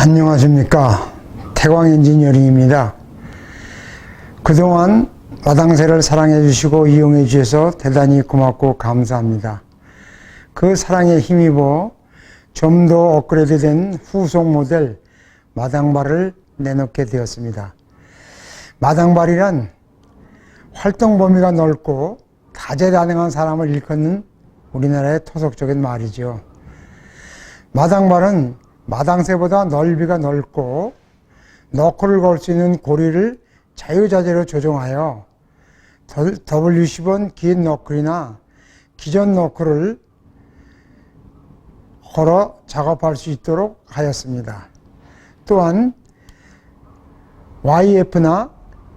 안녕하십니까. 태광 엔지니어링입니다. 그동안 마당새를 사랑해 주시고 이용해 주셔서 대단히 고맙고 감사합니다. 그 사랑에 힘입어 좀 더 업그레이드 된 후속 모델 마당발을 내놓게 되었습니다. 마당발이란 활동 범위가 넓고 다재다능한 사람을 일컫는 우리나라의 토속적인 말이죠. 마당발은 마당새보다 넓이가 넓고 너클을 걸 수 있는 고리를 자유자재로 조정하여 W10원 긴 너클이나 기존 너클을 걸어 작업할 수 있도록 하였습니다. 또한 YF나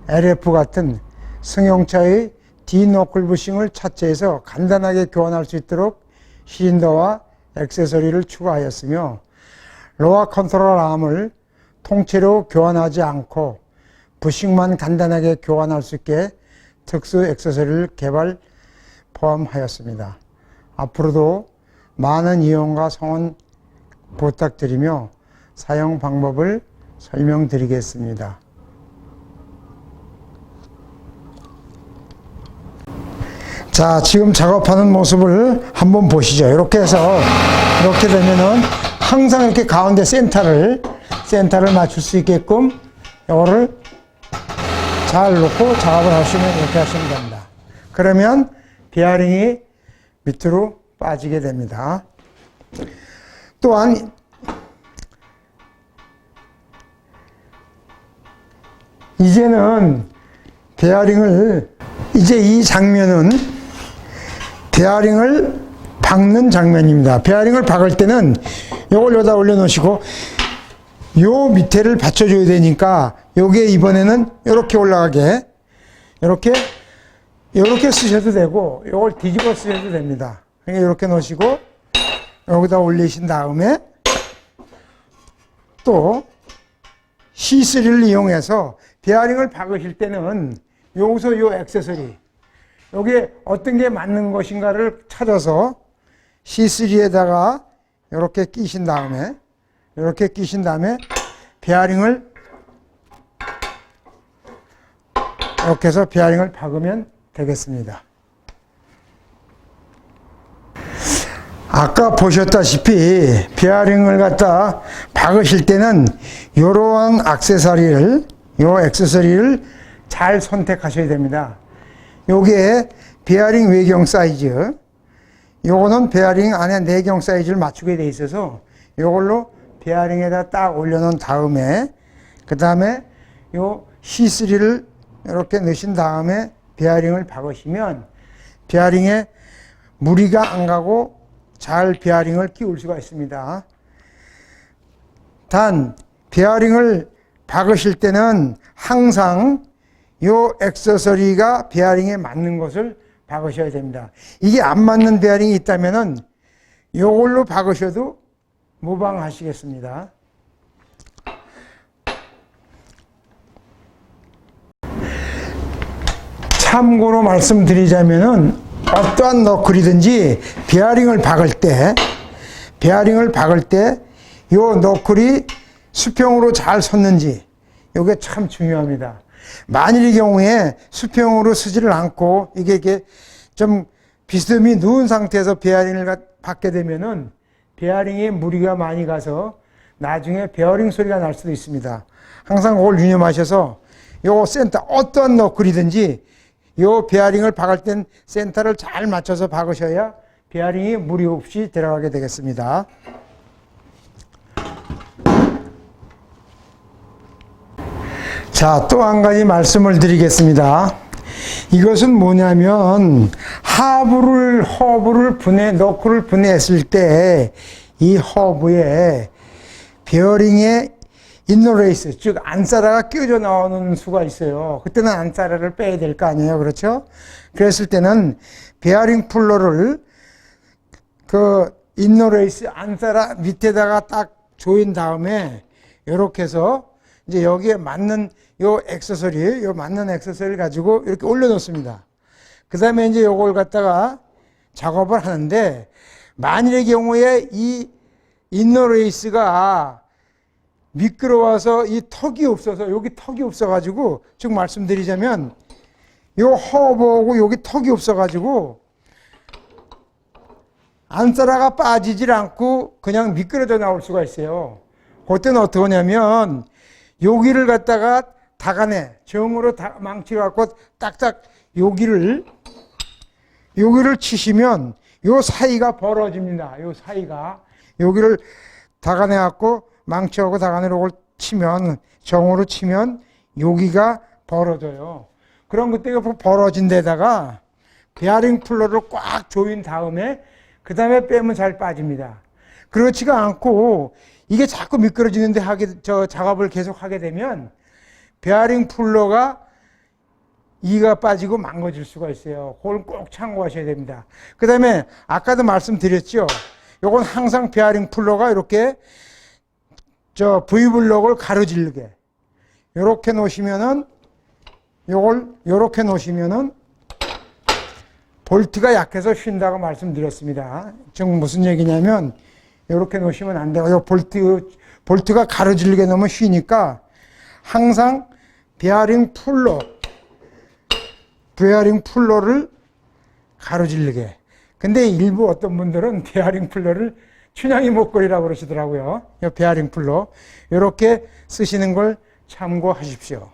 LF 같은 승용차의 D너클 부싱을 차체에서 간단하게 교환할 수 있도록 실린더와 액세서리를 추가하였으며 로어 컨트롤 암을 통째로 교환하지 않고 부싱만 간단하게 교환할 수 있게 특수 액세서리를 개발 포함하였습니다. 앞으로도 많은 이용과 성원 부탁드리며 사용 방법을 설명드리겠습니다. 자, 지금 작업하는 모습을 한번 보시죠. 이렇게 해서 이렇게 되면은 항상 이렇게 가운데 센터를 맞출 수 있게끔 이거를 잘 놓고 작업을 하시면 이렇게 하시면 됩니다. 그러면 베어링이 밑으로 빠지게 됩니다. 또한 이제는 이제 이 장면은 베어링을 박는 장면입니다. 베어링을 박을 때는 요걸 여기다 올려놓으시고 요 밑에를 받쳐줘야 되니까 요게 이번에는 이렇게 올라가게 이렇게 쓰셔도 되고 요걸 뒤집어 쓰셔도 됩니다. 그러니까 이렇게 놓으시고 여기다 올리신 다음에 또 C3를 이용해서 베어링을 박으실 때는 여기서 요 액세서리 여기에 어떤 게 맞는 것인가를 찾아서 C3에다가 이렇게 끼신 다음에 베어링을 이렇게 해서 베어링을 박으면 되겠습니다. 아까 보셨다시피 베어링을 갖다 박으실 때는 이러한 액세서리를 잘 선택하셔야 됩니다. 요게 베어링 외경 사이즈, 요거는 베어링 안에 내경 사이즈를 맞추게 돼 있어서 요걸로 베어링에다 딱 올려놓은 다음에 그 다음에 요 C3를 이렇게 넣으신 다음에 베어링을 박으시면 베어링에 무리가 안 가고 잘 베어링을 끼울 수가 있습니다. 단 베어링을 박으실 때는 항상 요 액세서리가 베어링에 맞는 것을 박으셔야 됩니다. 이게 안 맞는 베어링이 있다면은 요걸로 박으셔도 무방하시겠습니다. 참고로 말씀드리자면은 어떠한 너클이든지 베어링을 박을 때 요 너클이 수평으로 잘 섰는지 요게 참 중요합니다. 만일의 경우에 수평으로 서지를 않고 이게 좀 비스듬히 누운 상태에서 베어링을 박게 되면은 베어링에 무리가 많이 가서 나중에 베어링 소리가 날 수도 있습니다. 항상 그걸 유념하셔서 요 센터 어떤 너클이든지 요 베어링을 박을 땐 센터를 잘 맞춰서 박으셔야 베어링이 무리 없이 들어가게 되겠습니다. 자, 또 한 가지 말씀을 드리겠습니다. 이것은 뭐냐면 너클을 분해했을 때 이 허브에 베어링에 인너레이스, 즉 안사라가 끼어져 나오는 수가 있어요. 그때는 안사라를 빼야 될 거 아니에요, 그렇죠? 그랬을 때는 베어링 풀러를 그 인너레이스 안사라 밑에다가 딱 조인 다음에 이렇게 해서 이제 여기에 맞는 요 맞는 액세서리를 가지고 이렇게 올려놓습니다. 그 다음에 이제 요걸 갖다가 작업을 하는데 만일의 경우에 이 인너레이스가 미끄러워서 이 턱이 없어서, 여기 턱이 없어가지고, 즉 말씀드리자면 요 허브하고 여기 턱이 없어가지고 안사라가 빠지질 않고 그냥 미끄러져 나올 수가 있어요. 그때는 어떻게 하냐면 여기를 갖다가 다간에 정으로 망치를 갖고 딱딱 여기를 치시면 요 사이가 벌어집니다. 요 사이가 여기를 다간에 갖고 망치하고 다간으로 치면, 정으로 치면 여기가 벌어져요. 그럼 그때 벌어진 데다가 베어링 풀러를 꽉 조인 다음에 그 다음에 빼면 잘 빠집니다. 그렇지가 않고 이게 자꾸 미끄러지는데 작업을 계속 하게 되면 베어링 풀러가 이가 빠지고 망가질 수가 있어요. 그걸 꼭 참고하셔야 됩니다. 그 다음에 아까도 말씀드렸죠. 요건 항상 베어링 풀러가 이렇게 V블럭을 가로질르게 요렇게 놓으시면은, 요걸 요렇게 놓으시면은 볼트가 약해서 쉰다고 말씀드렸습니다. 즉 무슨 얘기냐면 요렇게 놓으시면 안 돼요. 요 볼트가 가로질르게 놓으면 쉬니까 항상 베어링 풀러를 가로질르게. 근데 일부 어떤 분들은 베어링 풀러를 춘향이 목걸이라고 그러시더라고요. 요 베어링 풀러 요렇게 쓰시는 걸 참고하십시오.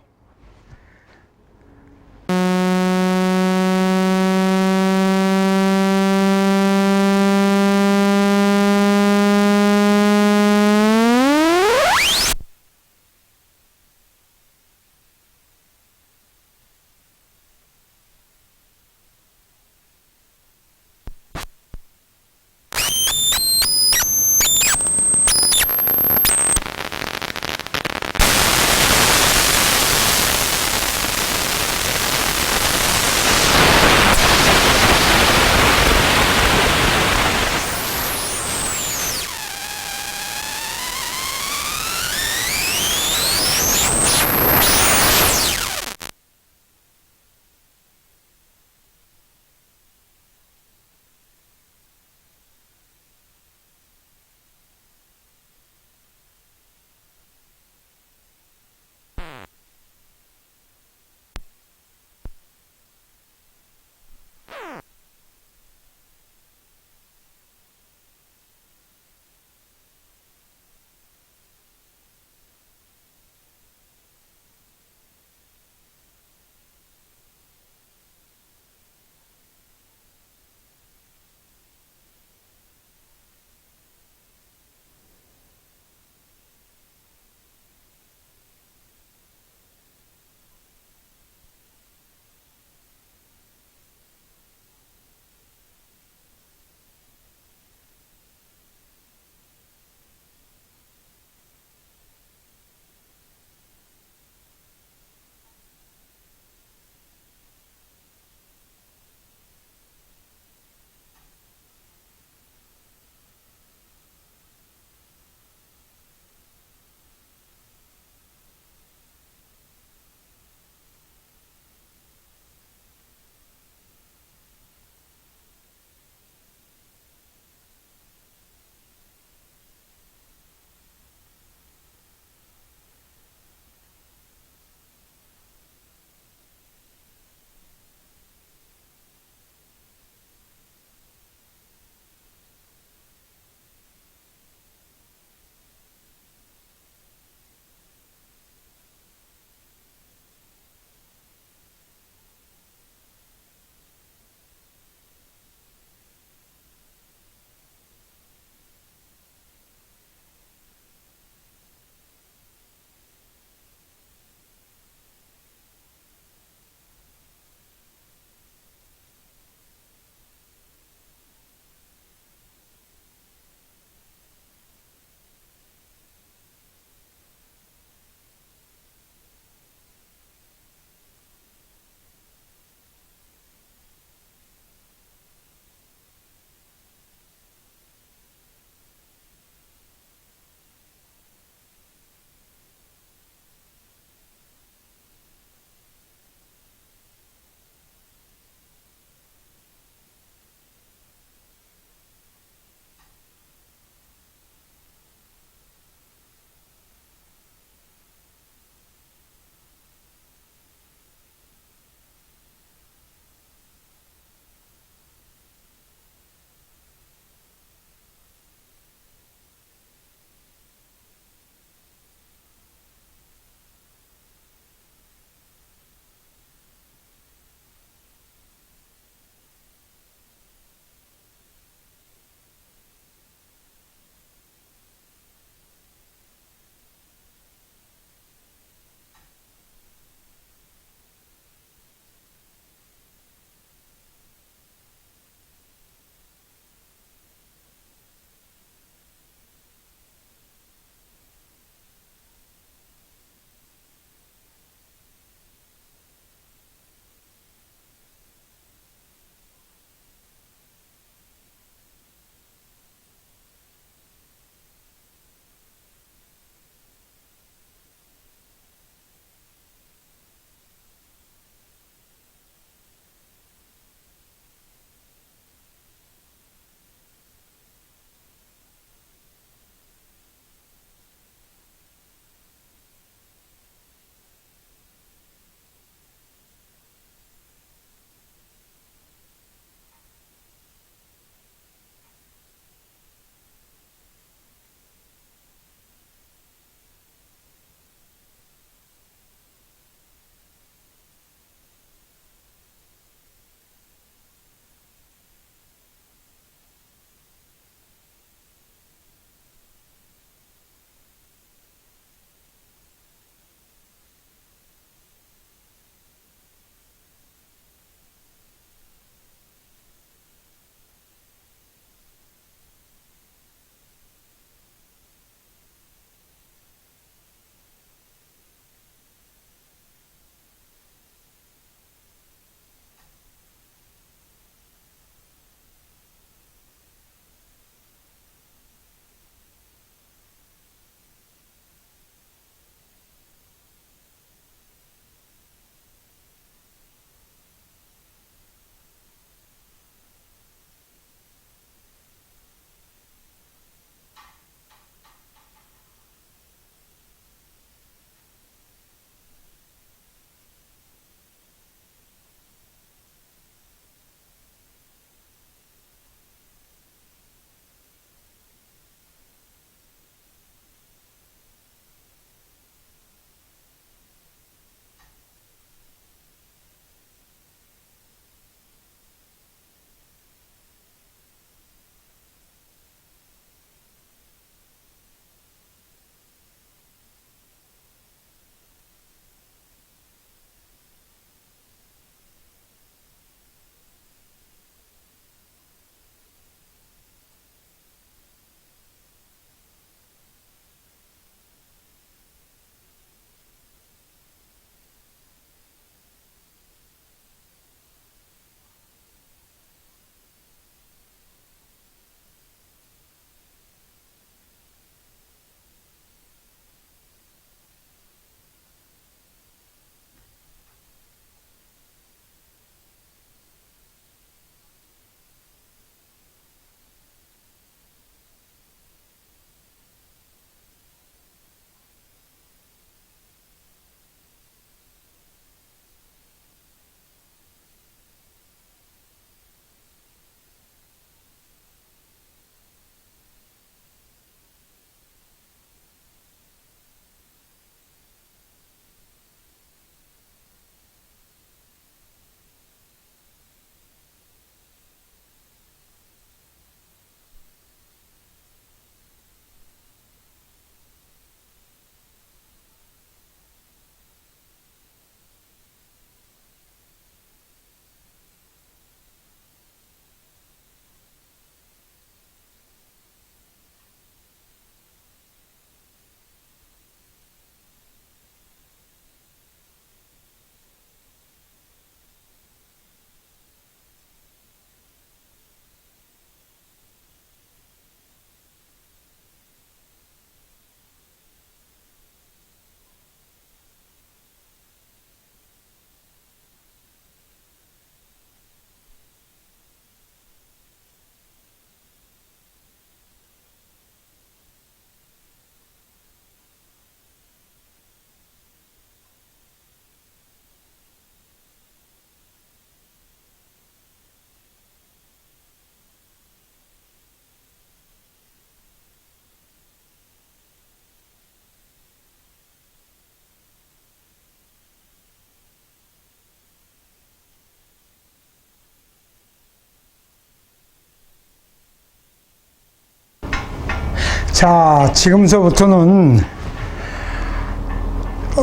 자, 지금서부터는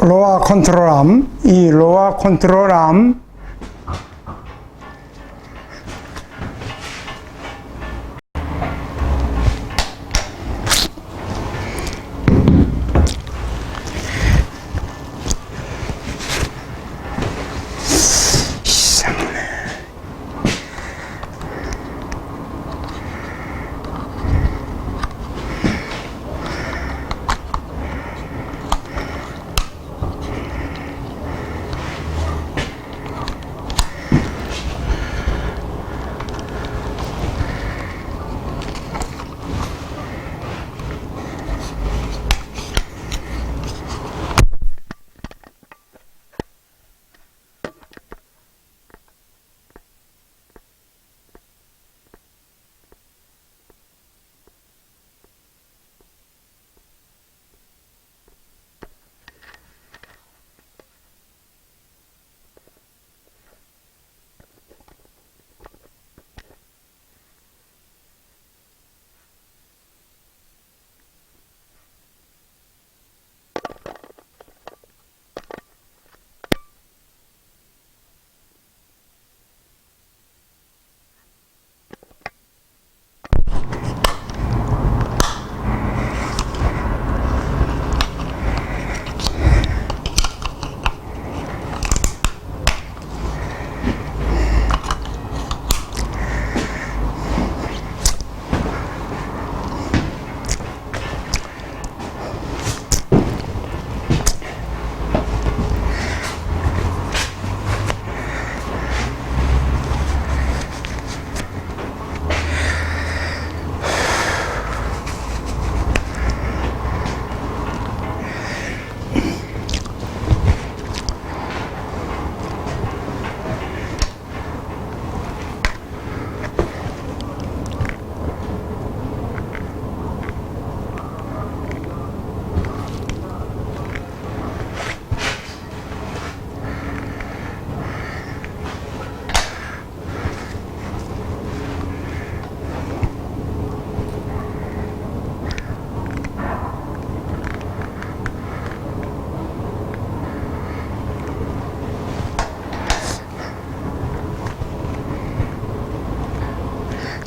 로아 컨트롤암, 이 로아 컨트롤암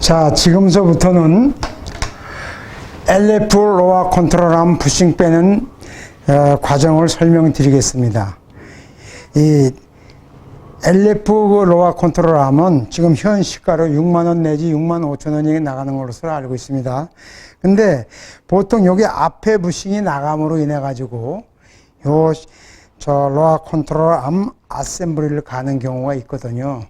자, 지금서부터는 LF 로아 컨트롤암 부싱 빼는 과정을 설명드리겠습니다. 이 LF 로아 컨트롤암은 지금 현 시가로 6만원 내지 6만 5천원이 나가는 것으로 알고 있습니다. 근데 보통 여기 앞에 부싱이 나감으로 인해 가지고 저 로아 컨트롤암 아셈블리를 가는 경우가 있거든요.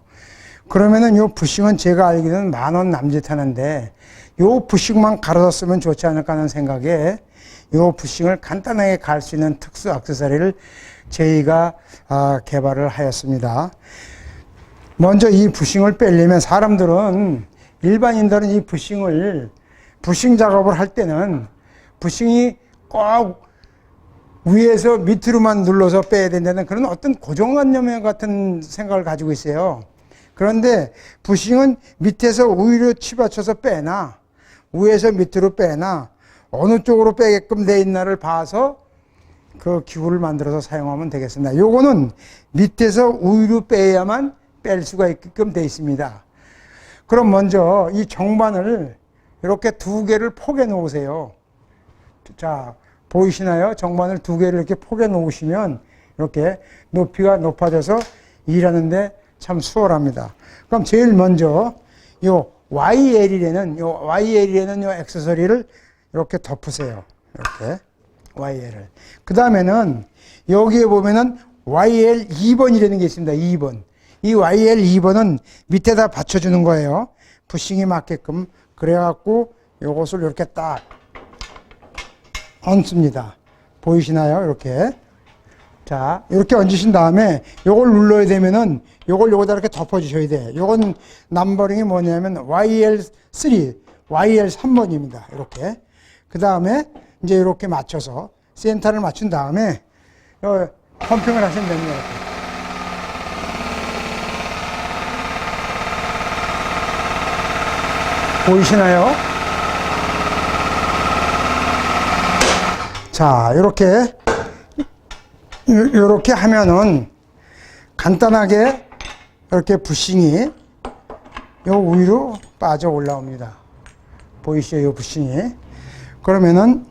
그러면은 요 부싱은 제가 알기로는 10,000원 남짓하는데 요 부싱만 갈아줬으면 좋지 않을까 하는 생각에 요 부싱을 간단하게 갈 수 있는 특수 액세서리를 저희가 개발을 하였습니다. 먼저 이 부싱을 빼려면 일반인들은 이 부싱 작업을 할 때는 부싱이 꼭 위에서 밑으로만 눌러서 빼야 된다는 그런 어떤 고정관념 같은 생각을 가지고 있어요. 그런데 부싱은 밑에서 위로 치받쳐서 빼나 위에서 밑으로 빼나 어느 쪽으로 빼게끔 돼 있나를 봐서 그 기구를 만들어서 사용하면 되겠습니다. 요거는 밑에서 위로 빼야만 뺄 수가 있게끔 돼 있습니다. 그럼 먼저 이 정반을 이렇게 2개를 포개 놓으세요. 자, 보이시나요? 정반을 2개를 이렇게 포개 놓으시면 이렇게 높이가 높아져서 일하는데 참 수월합니다. 그럼 제일 먼저 요 YL이라는 요 액세서리를 이렇게 덮으세요. 이렇게 YL을. 그 다음에는 여기에 보면은 YL 2번이라는 게 있습니다. 2번. 이 YL 2번은 밑에다 받쳐주는 거예요. 부싱이 맞게끔. 그래갖고 요것을 이렇게 딱 얹습니다. 보이시나요? 이렇게. 자, 이렇게 얹으신 다음에 요걸 눌러야 되면은 요걸 요거다 이렇게 덮어주셔야 돼. 요건 넘버링이 뭐냐면 YL3, YL3번입니다. 이렇게. 그 다음에 이제 이렇게 맞춰서 센터를 맞춘 다음에 요 펌핑을 하시면 됩니다. 이렇게. 보이시나요? 자, 이렇게 하면은 간단하게 이렇게 부싱이 요 위로 빠져 올라옵니다. 보이시죠? 요 부싱이. 그러면은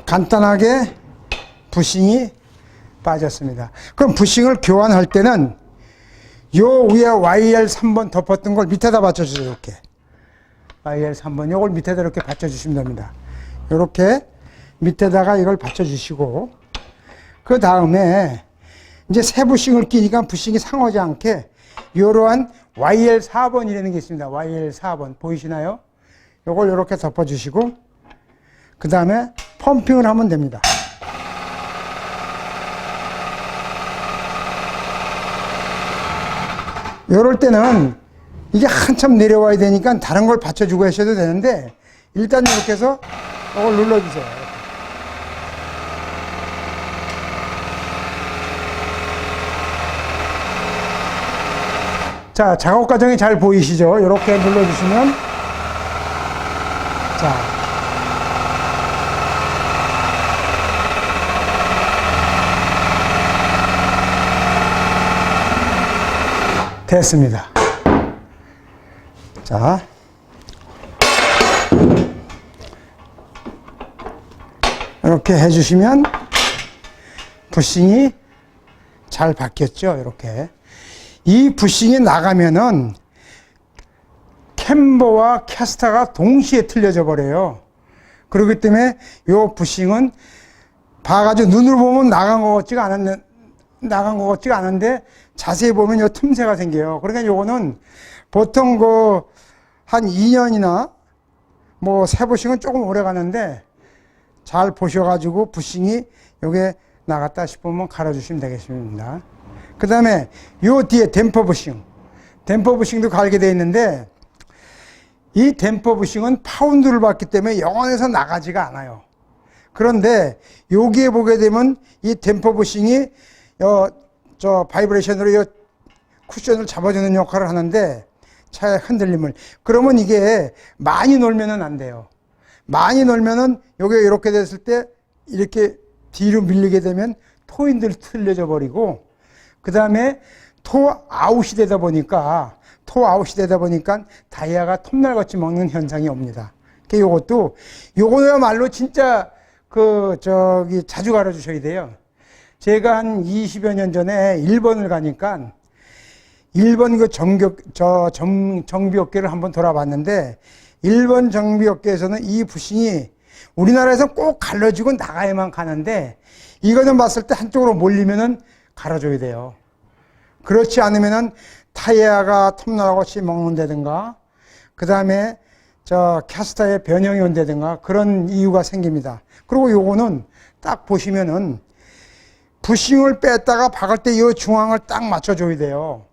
간단하게 부싱이 빠졌습니다. 그럼 부싱을 교환할 때는 요 위에 YL 3번 덮었던 걸 밑에다 받쳐주세요. 이렇게 YL 3번 요걸 밑에다 이렇게 받쳐주시면 됩니다. 이렇게 밑에다가 이걸 받쳐주시고, 그 다음에 이제 새 부싱을 끼니까 부싱이 상하지 않게 이러한 YL 4번이라는 게 있습니다. YL 4번 보이시나요? 요걸 이렇게 덮어주시고 그 다음에 펌핑을 하면 됩니다. 이럴 때는 이게 한참 내려와야 되니까 다른 걸 받쳐주고 하셔도 되는데, 일단 이렇게 해서 이걸 눌러주세요. 자, 작업 과정이 잘 보이시죠? 이렇게 눌러주시면, 자, 됐습니다. 자, 이렇게 해주시면 부싱이 잘 바뀌었죠. 이렇게. 이 부싱이 나가면은 캠버와 캐스터가 동시에 틀려져 버려요. 그렇기 때문에 이 부싱은 봐가지고 눈으로 보면 나간 것 같지가 않은데 자세히 보면 요 틈새가 생겨요. 그러니까 요거는 보통 한 2년이나 뭐 새 부싱은 조금 오래 가는데 잘 보셔가지고 부싱이 요게 나갔다 싶으면 갈아주시면 되겠습니다. 그 다음에 요 뒤에 댐퍼 부싱도 갈게 되어 있는데, 이 댐퍼 부싱은 파운드를 받기 때문에 영원에서 나가지가 않아요. 그런데 여기에 보게 되면 이 댐퍼 부싱이 저 바이브레이션으로 요 쿠션을 잡아주는 역할을 하는데, 차의 흔들림을. 그러면 이게 많이 놀면은 안 돼요. 많이 놀면은 요게 이렇게 됐을 때 이렇게 뒤로 밀리게 되면 토인들이 틀려져 버리고, 그 다음에 토 아웃이 되다 보니까 다이아가 톱날같이 먹는 현상이 옵니다. 요거야말로 진짜 자주 갈아주셔야 돼요. 제가 한 20여 년 전에 일본을 가니까 일본 정비업계를 한번 돌아봤는데, 일본 정비업계에서는 이 부싱이 우리나라에서 꼭 갈라지고 나가야만 가는데, 이거는 봤을 때 한쪽으로 몰리면은 갈아줘야 돼요. 그렇지 않으면은 타이어가 톱날같이 먹는다든가, 그 다음에 캐스터에 변형이 온다든가 그런 이유가 생깁니다. 그리고 요거는 딱 보시면은 부싱을 뺐다가 박을 때 이 중앙을 딱 맞춰줘야 돼요.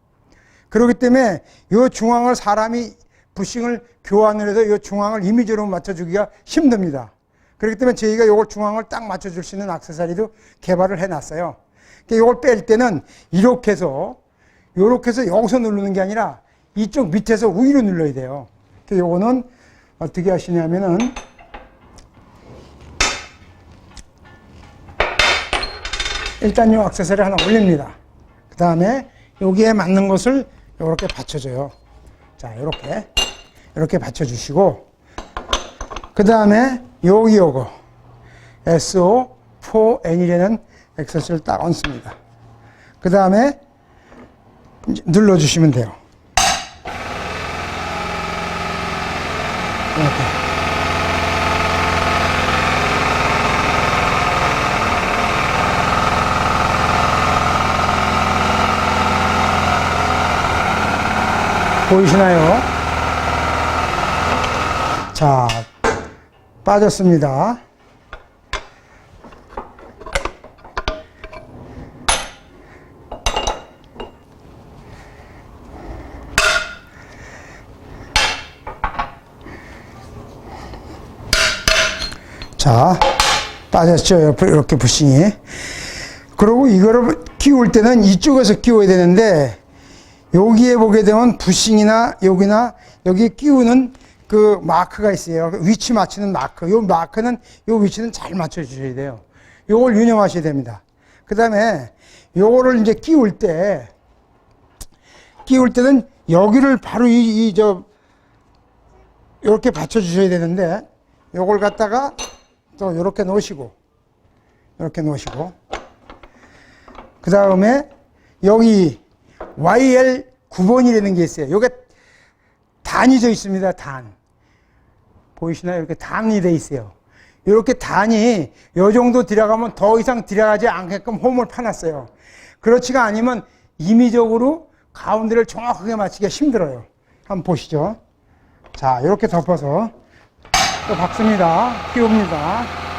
그렇기 때문에 이 중앙을 사람이 부싱을 교환을 해서 이 중앙을 이미지로 맞춰주기가 힘듭니다. 그렇기 때문에 저희가 이걸 중앙을 딱 맞춰줄 수 있는 액세서리도 개발을 해놨어요. 이걸 뺄 때는 이렇게 해서 여기서 누르는 게 아니라 이쪽 밑에서 위로 눌러야 돼요. 요거는 어떻게 하시냐면은 일단 요 액세서리 하나 올립니다. 그 다음에 여기에 맞는 것을 이렇게 받쳐줘요. 자, 이렇게 받쳐주시고, 그 다음에 요거 SO4N이라는 액세서리를 딱 얹습니다. 그 다음에 눌러주시면 돼요. 이렇게. 보이시나요? 자, 빠졌습니다. 자, 빠졌죠? 이렇게 부싱이. 그리고 이거를 끼울 때는 이쪽에서 끼워야 되는데, 여기에 보게 되면 부싱이나 여기 끼우는 그 마크가 있어요. 위치 맞추는 마크. 요 마크는 요 위치는 잘 맞춰 주셔야 돼요. 요걸 유념하셔야 됩니다. 그 다음에 요거를 이제 끼울 때는 여기를 바로 요렇게 받쳐 주셔야 되는데, 요걸 갖다가 또 요렇게 놓으시고, 그 다음에 여기 YL 9번이라는 게 있어요. 요게 단이 져 있습니다. 단. 보이시나요? 이렇게 단이 돼 있어요. 이렇게 단이 요 정도 들어가면 더 이상 들어가지 않게끔 홈을 파놨어요. 그렇지가 않으면 임의적으로 가운데를 정확하게 맞추기가 힘들어요. 한번 보시죠. 자, 이렇게 덮어서 또 박습니다. 끼웁니다.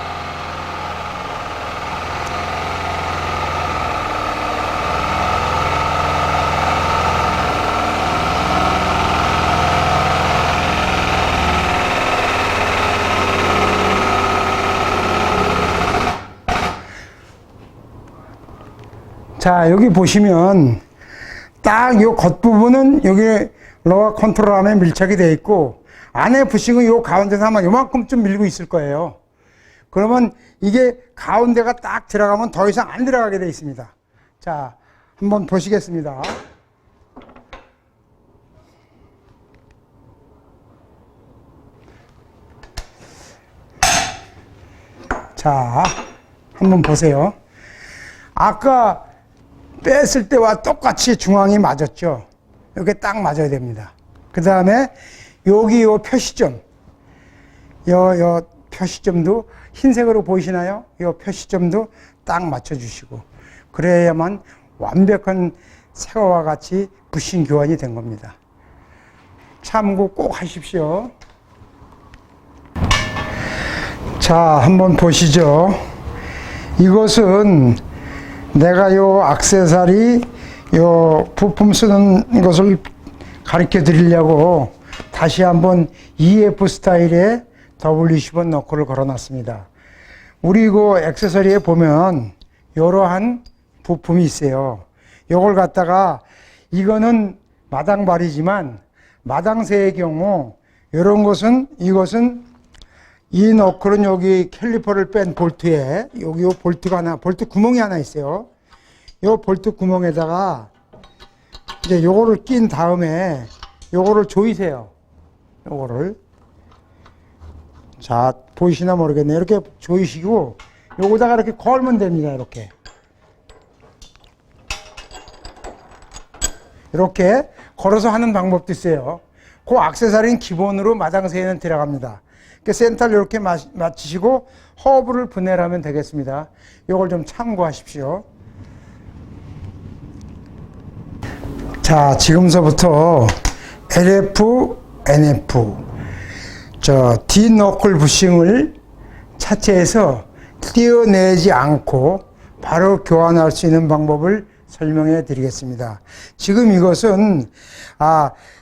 자, 여기 보시면 딱 요 겉부분은 여기 로어 컨트롤 안에 밀착이 되어 있고, 안에 부싱은 요 가운데서 아마 요만큼쯤 밀고 있을 거예요. 그러면 이게 가운데가 딱 들어가면 더 이상 안 들어가게 되어 있습니다. 자, 한번 보시겠습니다. 자, 한번 보세요. 아까 뺐을 때와 똑같이 중앙이 맞았죠. 이렇게 딱 맞아야 됩니다. 그 다음에 여기 요 표시점, 요 표시점도 흰색으로 보이시나요? 요 표시점도 딱 맞춰주시고, 그래야만 완벽한 새거와 같이 부싱 교환이 된 겁니다. 참고 꼭 하십시오. 자, 한번 보시죠. 이것은 내가 요 액세서리, 요 부품 쓰는 것을 가르쳐 드리려고 다시 한번 EF 스타일의 W10번 너클을 걸어 놨습니다. 우리 그 액세서리에 보면 이러한 부품이 있어요. 요걸 갖다가, 이거는 마당발이지만 마당새의 경우, 이것은 이 너클은 여기 캘리퍼를 뺀 볼트에, 여기 요 볼트가 하나, 볼트 구멍이 하나 있어요. 요 볼트 구멍에다가 이제 요거를 낀 다음에 요거를 조이세요. 요거를. 자, 보이시나 모르겠네요. 이렇게 조이시고, 요거다가 이렇게 걸면 됩니다. 이렇게 걸어서 하는 방법도 있어요. 그 액세서리는 기본으로 마당새에는 들어갑니다. 센터를 이렇게 맞추시고 허브를 분해하면 되겠습니다. 이걸 좀 참고하십시오. 자, 지금서부터 LF, NF, D-너클 부싱을 차체에서 떼어내지 않고 바로 교환할 수 있는 방법을 설명해 드리겠습니다. 지금 이것은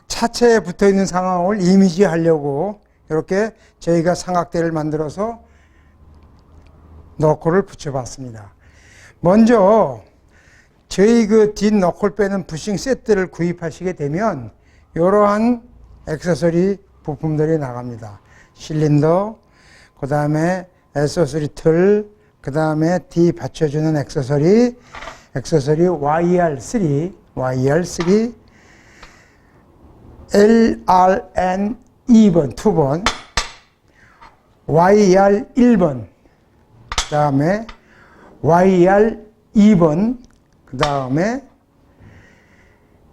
차체에 붙어 있는 상황을 이미지하려고 이렇게 저희가 삼각대를 만들어서 너클을 붙여봤습니다. 먼저 저희 그 뒷너클 빼는 부싱 세트를 구입하시게 되면 이러한 액세서리 부품들이 나갑니다. 실린더, 그 다음에 액세서리 틀, 그 다음에 D 받쳐주는 액세서리 YR3, LRN 2번, 2번, YR 1번, 그 다음에 YR 2번, 그 다음에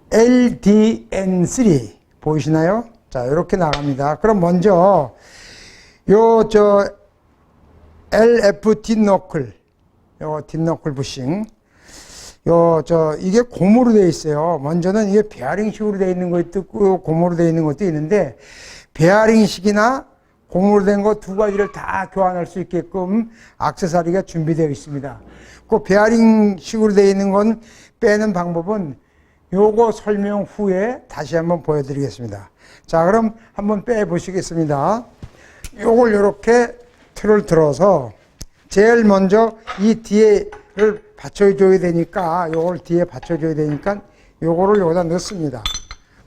LDN3 보이시나요? 자, 이렇게 나갑니다. 그럼 먼저 LF 뒷너클, 뒷너클 부싱, 이게 고무로 되어 있어요. 먼저는 이게 베어링식으로 되어 있는 것도 있고 고무로 되어 있는 것도 있는데, 베어링식이나 고무로 된 거 두 가지를 다 교환할 수 있게끔 액세서리가 준비되어 있습니다. 그 베어링식으로 되어 있는 건 빼는 방법은 요거 설명 후에 다시 한번 보여드리겠습니다. 자, 그럼 한번 빼 보시겠습니다. 요걸 이렇게 틀을 들어서 제일 먼저 이 뒤에를 받쳐줘야 되니까, 요걸 뒤에 받쳐줘야 되니까 요거를 여기다 넣습니다.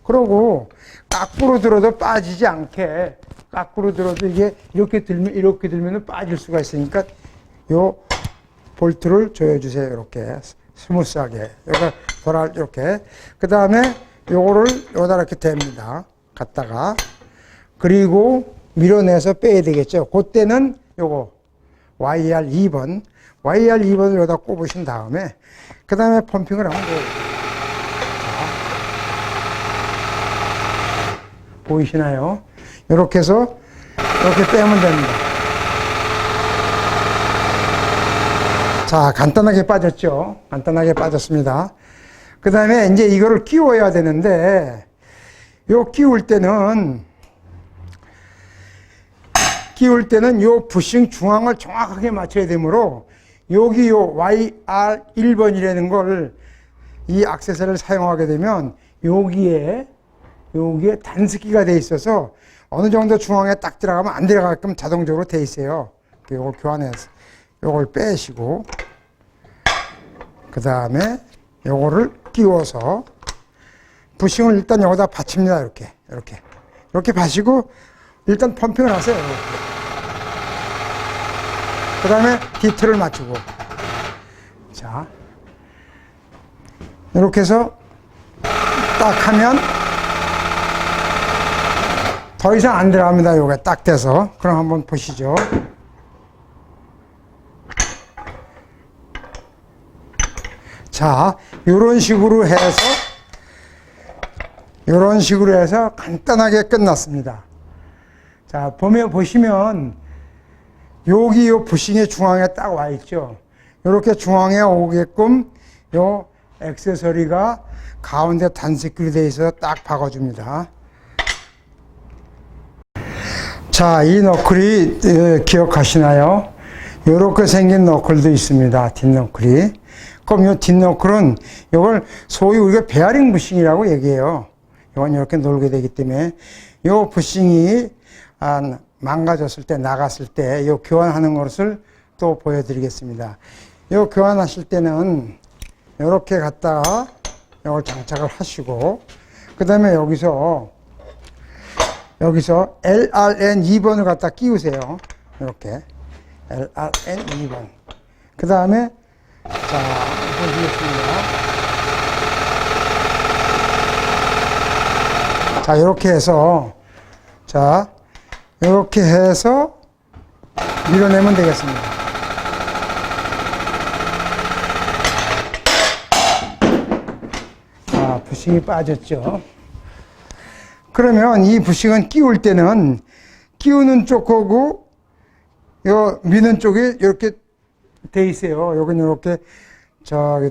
그러고 거꾸로 들어도 빠지지 않게, 거꾸로 들어도 이게 이렇게 들면 빠질 수가 있으니까 요 볼트를 조여주세요. 이렇게 스무스하게. 여기가 이렇게. 그 다음에 요거를 여기다 이렇게 댑니다. 갖다가. 그리고 밀어내서 빼야 되겠죠. 그때는 요거 YR 2번. YR 2번을 여기다 꼽으신 다음에, 그 다음에 펌핑을 하면 돼요. 보이시나요? 이렇게 해서 이렇게 빼면 됩니다. 자, 간단하게 빠졌죠? 간단하게 빠졌습니다. 그 다음에 이제 이거를 끼워야 되는데, 요 끼울 때는 요 부싱 중앙을 정확하게 맞춰야 되므로, 여기 요 YR1번이라는 걸, 이 액세서리를 사용하게 되면, 여기에 단습기가 돼 있어서 어느 정도 중앙에 딱 들어가면 안 들어가게끔 자동적으로 돼 있어요. 이걸 교환해서 요걸 빼시고, 그 다음에 요거를 끼워서 부싱을 일단 여기다 받칩니다. 이렇게 받치고 일단 펌핑을 하세요. 그 다음에 디트를 맞추고, 자, 이렇게 해서 딱 하면 더 이상 안 들어갑니다. 요게 딱 돼서. 그럼 한번 보시죠. 자, 요런 식으로 해서 간단하게 끝났습니다. 자, 보시면 여기 요 부싱의 중앙에 딱 와 있죠. 요렇게 중앙에 오게끔 요 액세서리가 가운데 단색으로 되어 있어서 딱 박아줍니다. 자, 이 너클이 기억하시나요? 요렇게 생긴 너클도 있습니다. 뒷너클이. 그럼 요 뒷너클은 요걸 소위 우리가 베어링 부싱이라고 얘기해요. 이건 이렇게 놀게 되기 때문에 요 부싱이 망가졌을 때, 나갔을 때 요 교환하는 것을 또 보여드리겠습니다. 요 교환하실 때는 요렇게 갖다가 요걸 장착을 하시고, 그 다음에 여기서 LRN 2번을 갖다 끼우세요. 이렇게 LRN 2번. 그 다음에 자, 보시겠습니다. 자, 이렇게 해서 밀어내면 되겠습니다. 자, 부싱이 빠졌죠. 그러면 이 부싱은 끼울 때는 끼우는 쪽하고 요 미는 쪽이 이렇게 돼 있어요. 여기는 이렇게 요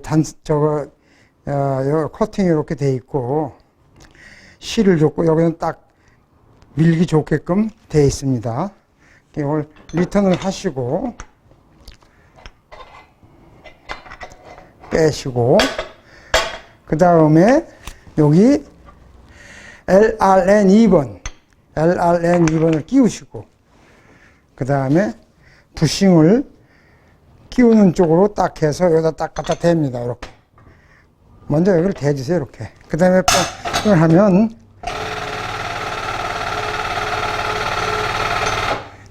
커팅이 이렇게 돼 있고, 실을 줬고, 여기는 딱 밀기 좋게끔 돼 있습니다. 이걸 리턴을 하시고 빼시고, 그 다음에 여기 LRN 2번을 끼우시고, 그 다음에 부싱을 끼우는 쪽으로 딱 해서 여기다 딱 갖다 댑니다. 이렇게. 먼저 여기를 대주세요. 이렇게. 그 다음에 펌핑을 하면,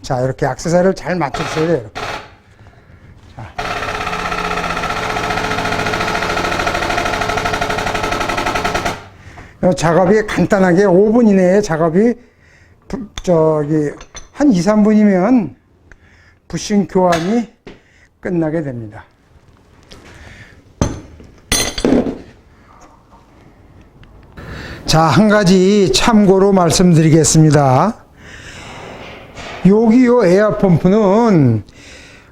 자, 이렇게 액세서리를 잘 맞춰주셔야 돼요. 이렇게. 작업이 간단하게 5분 이내에 작업이 한 2, 3분이면 부싱 교환이 끝나게 됩니다. 자, 한 가지 참고로 말씀드리겠습니다. 여기 요 에어펌프는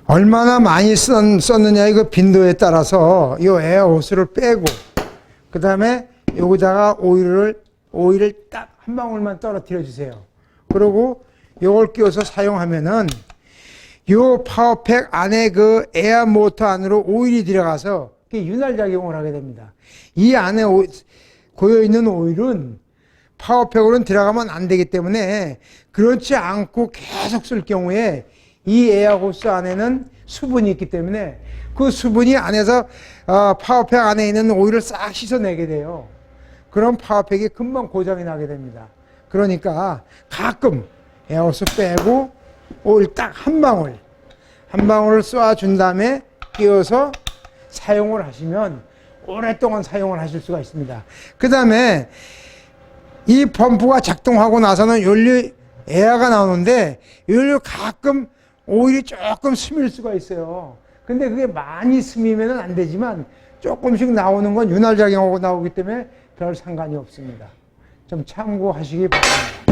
얼마나 많이 썼느냐 이거 빈도에 따라서 요 에어 호스를 빼고, 그 다음에 여기다가 오일을 딱 한 방울만 떨어뜨려 주세요. 그리고 요걸 끼워서 사용하면은 요 파워팩 안에 그 에어 모터 안으로 오일이 들어가서 윤활 작용을 하게 됩니다. 이 안에 고여있는 오일은 파워팩으로는 들어가면 안 되기 때문에, 그렇지 않고 계속 쓸 경우에 이 에어호스 안에는 수분이 있기 때문에 그 수분이 안에서 파워팩 안에 있는 오일을 싹 씻어내게 돼요. 그럼 파워팩이 금방 고장이 나게 됩니다. 그러니까 가끔 에어호스 빼고 오일 딱 한 방울을 쏴준 다음에 끼워서 사용을 하시면 오랫동안 사용을 하실 수가 있습니다. 그 다음에 이 펌프가 작동하고 나서는 연료 에어가 나오는데 연료 가끔 오일이 조금 스밀 수가 있어요. 근데 그게 많이 스미면 안 되지만 조금씩 나오는 건 윤활작용하고 나오기 때문에 별 상관이 없습니다. 좀 참고하시기 바랍니다.